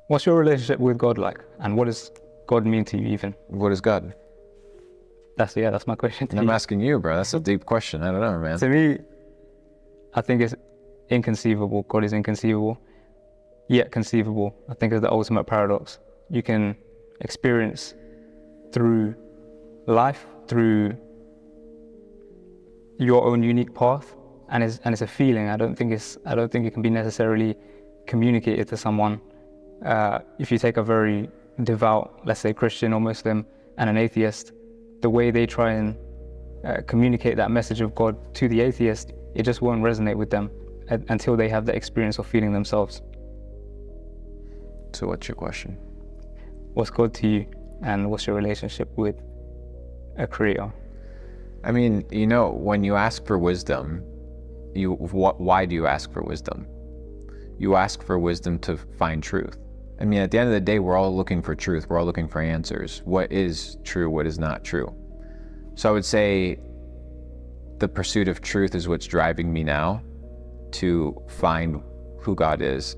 What's your relationship with God like? And what does God mean to you even? What is God? That's my question to you. I'm asking you, bro. That's a deep question. I don't know, man. To me, I think it's inconceivable. God is inconceivable, yet conceivable. I think it's the ultimate paradox. You can experience through life, through your own unique path, and it's a feeling. I don't think it can be necessarily communicated to someone. If you take a very devout, let's say Christian or Muslim, and an atheist, the way they try and communicate that message of God to the atheist, it just won't resonate with them until they have the experience of feeling themselves. So what's your question? What's God to you, and what's your relationship with a creator? I mean, you know, when you ask for wisdom, why do you ask for wisdom? You ask for wisdom to find truth. I mean, at the end of the day, we're all looking for truth. We're all looking for answers. What is true? What is not true? So I would say the pursuit of truth is what's driving me now to find who God is.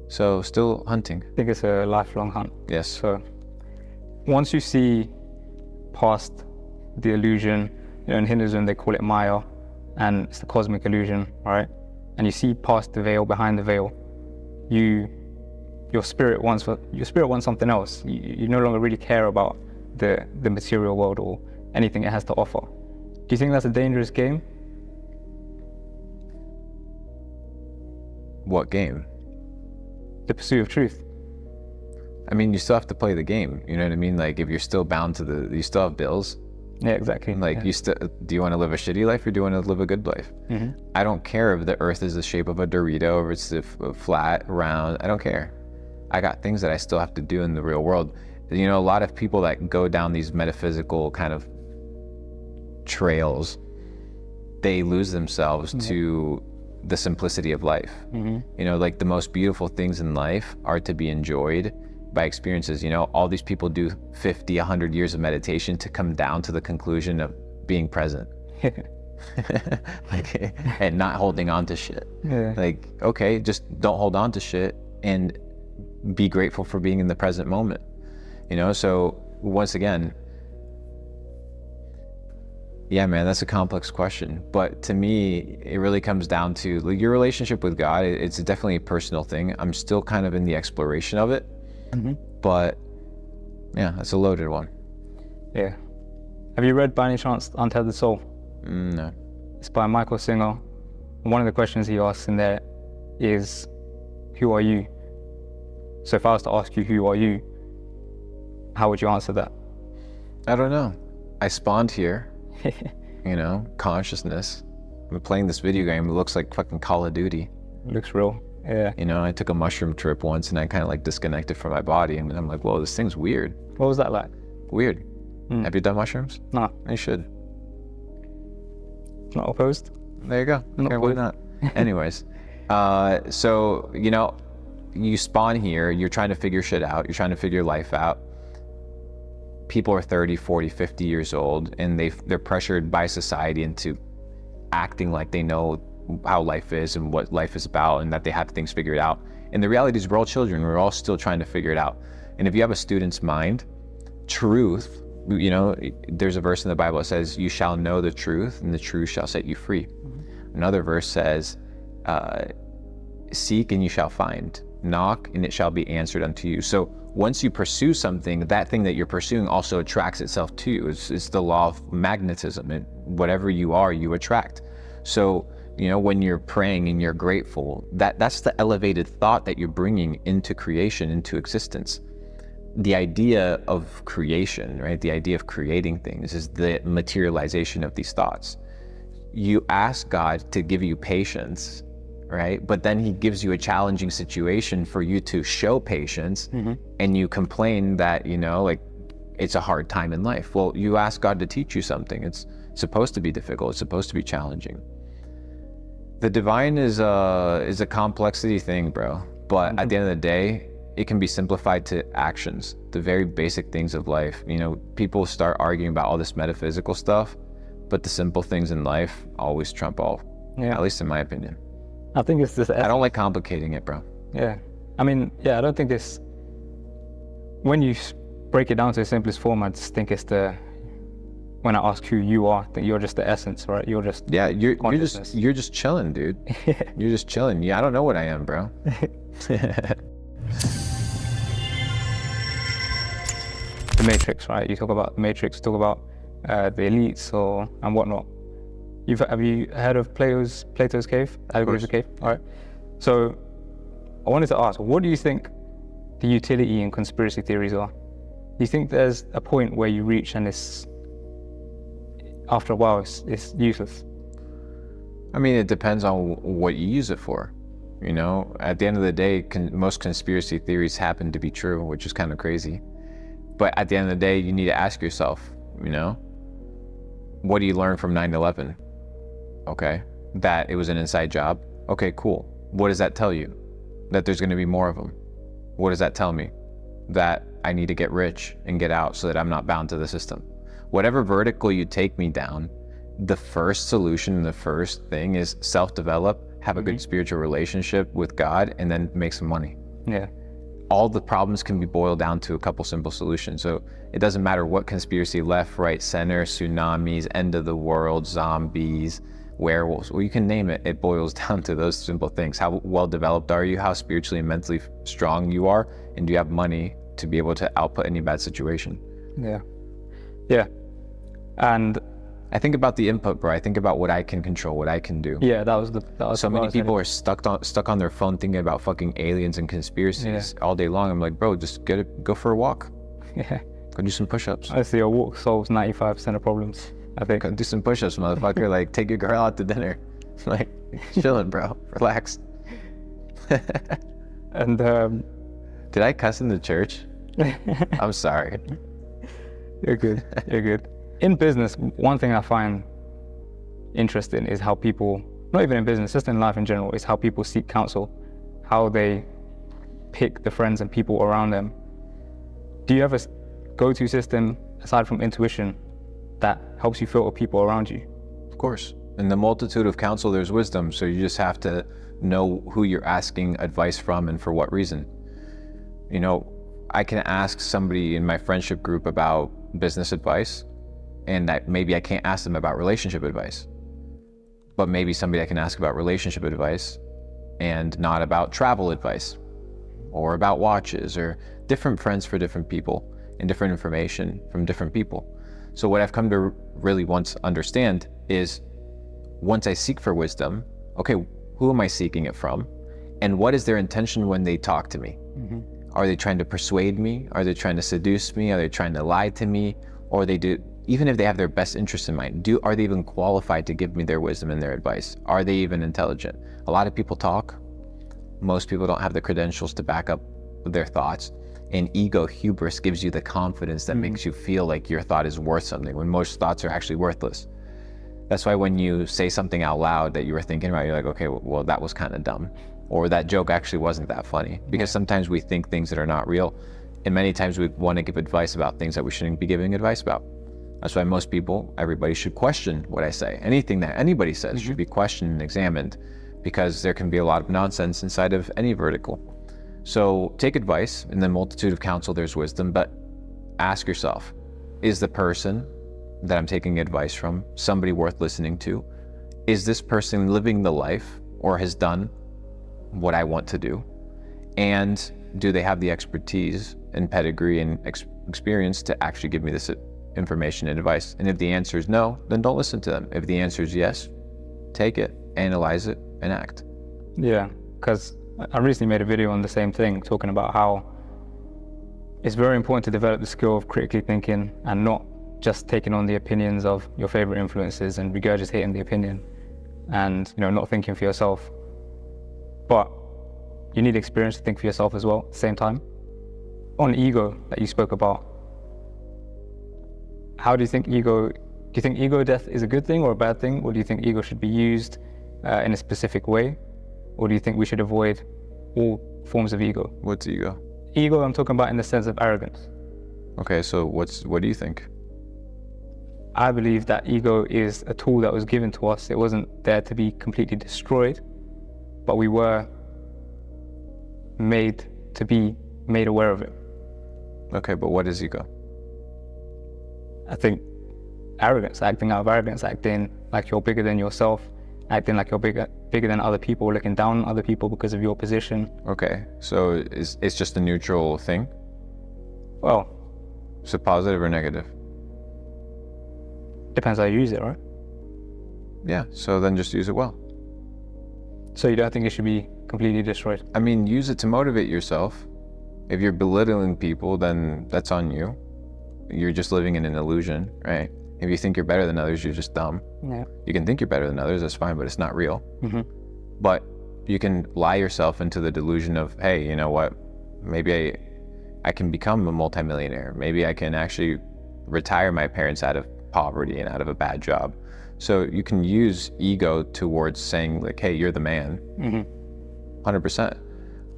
So still hunting. I think it's a lifelong hunt. Yes. So once you see past the illusion, you know, in Hinduism they call it Maya, and it's the cosmic illusion, right? And you see past the veil, behind the veil, your spirit wants something else. You no longer really care about the material world or anything it has to offer. Do you think that's a dangerous game? What game? The pursuit of truth. I mean, you still have to play the game. You know what I mean? Like, if you're still bound to you still have bills. Yeah, exactly. Like, yeah. Do you want to live a shitty life or do you want to live a good life? Mm-hmm. I don't care if the earth is the shape of a Dorito or it's flat, round. I don't care. I got things that I still have to do in the real world. You know, a lot of people that go down these metaphysical kind of trails, they lose themselves mm-hmm. to the simplicity of life. Mm-hmm. You know, like the most beautiful things in life are to be enjoyed by experiences. You know, all these people do 50, 100 years of meditation to come down to the conclusion of being present. Like, and not holding on to shit. Yeah. Like, okay, just don't hold on to shit and be grateful for being in the present moment. You know, so once again, yeah, man, that's a complex question. But to me, it really comes down to like, your relationship with God. It's definitely a personal thing. I'm still kind of in the exploration of it. Mm-hmm. But yeah, that's a loaded one. Yeah. Have you read by any chance Untethered Soul? No. It's by Michael Singer. And one of the questions he asks in there is, who are you? So if I was to ask you, who are you? How would you answer that? I don't know. I spawned here, you know, consciousness. I'm playing this video game. It looks like fucking Call of Duty. It looks real. Yeah. You know, I took a mushroom trip once and I kind of like disconnected from my body and I'm like, whoa, this thing's weird. What was that like? Weird. Have you done mushrooms? No. You should. Not opposed. There you go. Okay, why not? Anyways, so, you know, you spawn here, you're trying to figure shit out, you're trying to figure life out. People are 30, 40, 50 years old and they're pressured by society into acting like they know how life is and what life is about and that they have things figured out. And the reality is we're all children, we're all still trying to figure it out. And if you have a student's mind, truth, you know, there's a verse in the Bible that says, you shall know the truth and the truth shall set you free. Mm-hmm. Another verse says, seek and you shall find, knock and it shall be answered unto you. So once you pursue something, that thing that you're pursuing also attracts itself to you. It's the law of magnetism. Whatever you are, you attract. So, you know, when you're praying and you're grateful, that's the elevated thought that you're bringing into creation, into existence. The idea of creation, right? The idea of creating things is the materialization of these thoughts. You ask God to give you patience, right? But then he gives you a challenging situation for you to show patience, mm-hmm. and you complain that, you know, like it's a hard time in life. Well, you ask God to teach you something. It's supposed to be difficult. It's supposed to be challenging. The divine is a complexity thing, bro. But mm-hmm. at the end of the day, it can be simplified to actions, the very basic things of life. You know, people start arguing about all this metaphysical stuff, but the simple things in life always trump all, at least in my opinion. I think it's this. I don't like complicating it, bro. Yeah. I mean, yeah, I don't think it's, when you break it down to the simplest form, I just think it's when I ask who you are, I think you're just the essence, right? You're just you're consciousness. you're just chilling, dude. You're just chilling. Yeah, I don't know what I am, bro. The Matrix, right? You talk about the Matrix, talk about the elites and whatnot. Have you heard of Plato's cave? Allegory of the cave. All right. So I wanted to ask, what do you think the utility in conspiracy theories are? Do you think there's a point where you reach and after a while it's useless? I mean, it depends on what you use it for. You know, at the end of the day, most conspiracy theories happen to be true, which is kind of crazy. But at the end of the day, you need to ask yourself, you know, what do you learn from 9/11? Okay, that it was an inside job. Okay, cool. What does that tell you? That there's going to be more of them. What does that tell me? That I need to get rich and get out so that I'm not bound to the system. Whatever vertical you take me down, the first solution, the first thing is self-develop, have a good spiritual relationship with God, and then make some money. Yeah. All the problems can be boiled down to a couple simple solutions. So it doesn't matter what conspiracy, left, right, center, tsunamis, end of the world, zombies, werewolves, well, you can name it. It boils down to those simple things. How well developed are you? How spiritually and mentally strong you are? And do you have money to be able to output any bad situation? Yeah. Yeah. And I think about the input, bro. I think about what I can control, what I can do. yeah, that was So many people are stuck on their phone thinking about fucking aliens and conspiracies all day long. I'm like, bro, just go for a walk. Yeah. Go do some push-ups. Honestly, a walk solves 95% of problems, I think. Go do some push-ups, motherfucker. Like, take your girl out to dinner. Like, chilling, bro. Relax. And did I cuss in the church? I'm sorry. You're good. You're good. In business, one thing I find interesting is how people, not even in business, just in life in general, is how people seek counsel, how they pick the friends and people around them. Do you have a go-to system aside from intuition that helps you filter people around you? Of course. In the multitude of counsel, there's wisdom. So you just have to know who you're asking advice from and for what reason. You know, I can ask somebody in my friendship group about business advice, and that maybe I can't ask them about relationship advice. But maybe somebody I can ask about relationship advice and not about travel advice or about watches, or different friends for different people and different information from different people. So what I've come to really once understand is, once I seek for wisdom, okay, who am I seeking it from? And what is their intention when they talk to me? Mm-hmm. Are they trying to persuade me? Are they trying to seduce me? Are they trying to lie to me? Or even if they have their best interest in mind, are they even qualified to give me their wisdom and their advice? Are they even intelligent? A lot of people talk. Most people don't have the credentials to back up their thoughts. And ego, hubris, gives you the confidence that makes you feel like your thought is worth something, when most thoughts are actually worthless. That's why when you say something out loud that you were thinking about, you're like, okay, well, that was kind of dumb. Or that joke actually wasn't that funny. Because sometimes we think things that are not real. And many times we want to give advice about things that we shouldn't be giving advice about. That's why most people, everybody should question what I say. Anything that anybody says should be questioned and examined, because there can be a lot of nonsense inside of any vertical. So take advice. In the multitude of counsel, there's wisdom, but ask yourself, is the person that I'm taking advice from somebody worth listening to? Is this person living the life or has done what I want to do? And do they have the expertise and pedigree and experience to actually give me this information and advice? And if the answer is no, then don't listen to them. If the answer is yes, take it, analyze it, and act. Yeah, because I recently made a video on the same thing, talking about how it's very important to develop the skill of critically thinking and not just taking on the opinions of your favorite influences and regurgitating the opinion and, you know, not thinking for yourself. But you need experience to think for yourself as well at the same time. On ego that you spoke about, how do you think ego death is a good thing or a bad thing? Or do you think ego should be used in a specific way? Or do you think we should avoid all forms of ego? What's ego? Ego, I'm talking about in the sense of arrogance. Okay, so what do you think? I believe that ego is a tool that was given to us. It wasn't there to be completely destroyed, but we were made to be made aware of it. Okay, but what is ego? I think arrogance, acting out of arrogance, acting like you're bigger than yourself, acting like you're bigger than other people, looking down on other people because of your position. Okay, so it's just a neutral thing? Well, So positive or negative? depends how you use it, right? Yeah, so then just use it well. So you don't think it should be completely destroyed? I mean, use it to motivate yourself. If you're belittling people, then that's on you. You're just living in an illusion, right? If you think you're better than others, you're just dumb. Yeah. You can think you're better than others, that's fine, but it's not real. Mm-hmm. But you can lie yourself into the delusion of, hey, you know what? Maybe I can become a multimillionaire. Maybe I can actually retire my parents out of poverty and out of a bad job. So you can use ego towards saying like, hey, you're the man. Mm-hmm. 100%.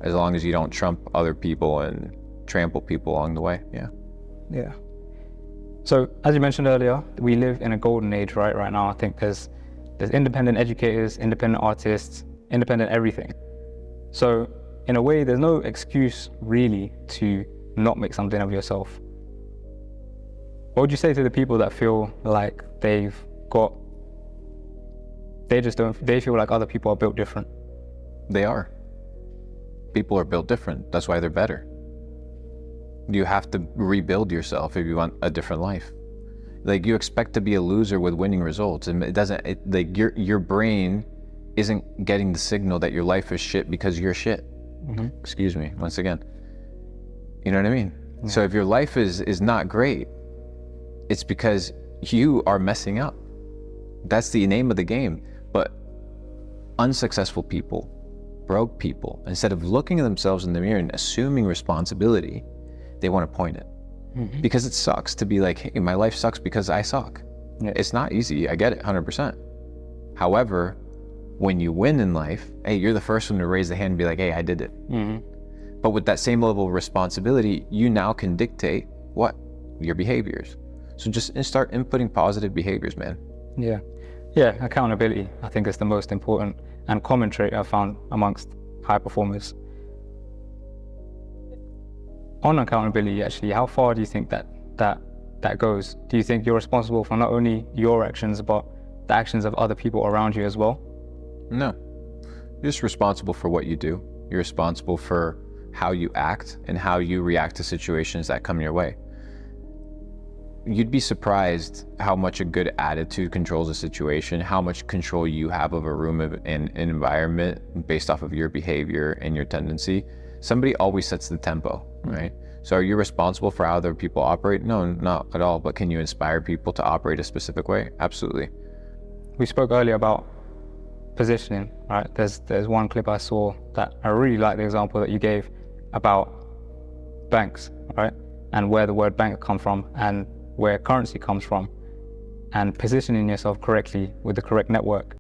As long as you don't trump other people and trample people along the way. Yeah. Yeah. So as you mentioned earlier, we live in a golden age right now. I think there's independent educators, independent artists, independent everything. So in a way, there's no excuse really to not make something of yourself. What would you say to the people that feel like they feel like other people are built different? They are. People are built different. That's why they're better. You have to rebuild yourself if you want a different life. Like, you expect to be a loser with winning results, and like your brain isn't getting the signal that your life is shit because you're shit. Mm-hmm. Excuse me, once again. You know what I mean? Yeah. So if your life is not great, it's because you are messing up. That's the name of the game. But unsuccessful people, broke people, instead of looking at themselves in the mirror and assuming responsibility, they want to point it. Mm-hmm. Because it sucks to be like, hey, my life sucks because I suck. Yeah. It's not easy, I get it, 100%. However, when you win in life, hey, you're the first one to raise the hand and be like, hey, I did it. Mm-hmm. But with that same level of responsibility, you now can dictate what? Your behaviors. So just start inputting positive behaviors, man. Yeah. Yeah, accountability, I think, is the most important and common trait I've found amongst high performers. On accountability, actually, how far do you think that goes? Do you think you're responsible for not only your actions, but the actions of other people around you as well? No. You're just responsible for what you do. You're responsible for how you act and how you react to situations that come your way. You'd be surprised how much a good attitude controls a situation, how much control you have of a room and an environment based off of your behavior and your tendency. Somebody always sets the tempo, right? So are you responsible for how other people operate? No, not at all. But can you inspire people to operate a specific way? Absolutely. We spoke earlier about positioning, right? There's one clip I saw that I really like the example that you gave about banks, right? And where the word bank comes from and where currency comes from, and positioning yourself correctly with the correct network.